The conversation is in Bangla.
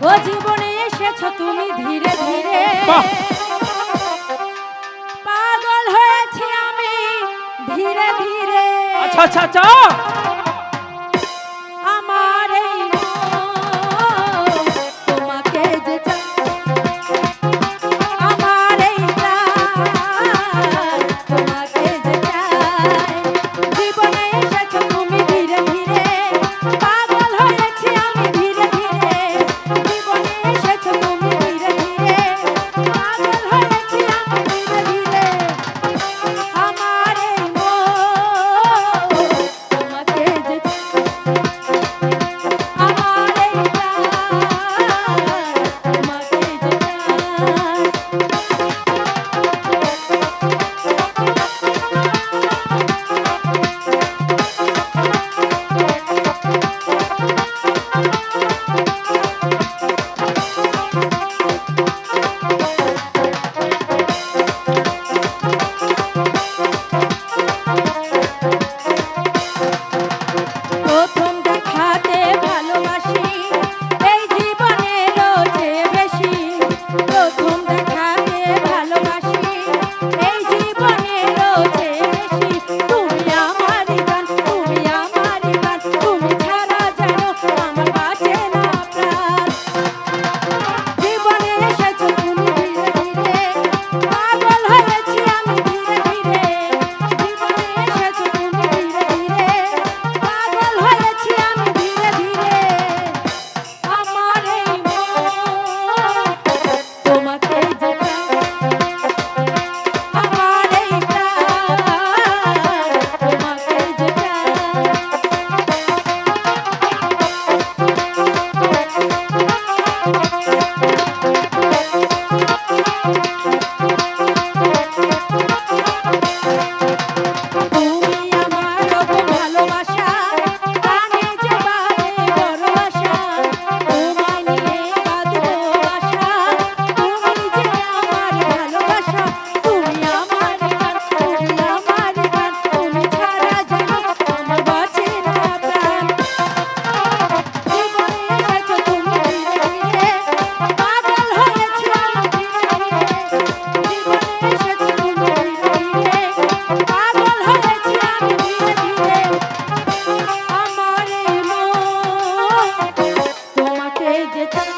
ও জীবনে এসেছো তুমি ধীরে ধীরে, পাগল হয়েছি আমি ধীরে ধীরে। আচ্ছা আচ্ছা আচ্ছা, আমার এই মন তোমাকে যে চাই, আমার এই প্রাণ তোমাকে যে চাই। জীবনে এসেছো তুমি ধীরে ধীরে, পাগল হয়েছি আমি ধীরে ধীরে। জীবনে এসেছো তুমি ধীরে ধীরে, পাগল হয়েছি আমি ধীরে ধীরে। আমার এই মন তোমাকে যে চাই, আমার এই প্রাণ তোমাকে যে চাই। প্রথম দেখাতে ভালোবাসি এই জীবনেরও চেয়ে বেশি। প্রথম দেখাতে ভালোবাসি এই জীবনেরও চেয়ে বেশি। তুমি আমারই গান, তুমি আমারই গান, তুমি ছাড়া যেন আমার বাঁচে না প্রাণ। জীবনে এসেছো তুমি ধীরে ধীরে, পাগল হয়েছি আমি ধীরে ধীরে। জীবনে এসেছো তুমি ধীরে ধীরে, পাগল হয়েছি আমি ধীরে ধীরে। আমার এই মন তোমাকে যে চাই, আমার এই প্রাণ তোমাকে যে চাই। তুমি আমার ভালোবাসা, প্রাণে যে বাঁধে বড় আশা। তোমায় নিয়ে বাঁধবো বাসা, তুমি যে আমার ভালোবাসা। তুমি আমার গান, তুমি আমার গান, তুমি ছাড়া যেন আমার বাঁচে না প্রাণ। জীবনে এসেছো তুমি ধীরে ধীরে, পাগল হয়েছি আমি ধীরে ধীরে। জীবনে এসেছো তুমি ধীরে ধীরে, পাগল হয়েছি আমি ধীরে ধীরে। আমার এই মন তোমাকে যে চাই।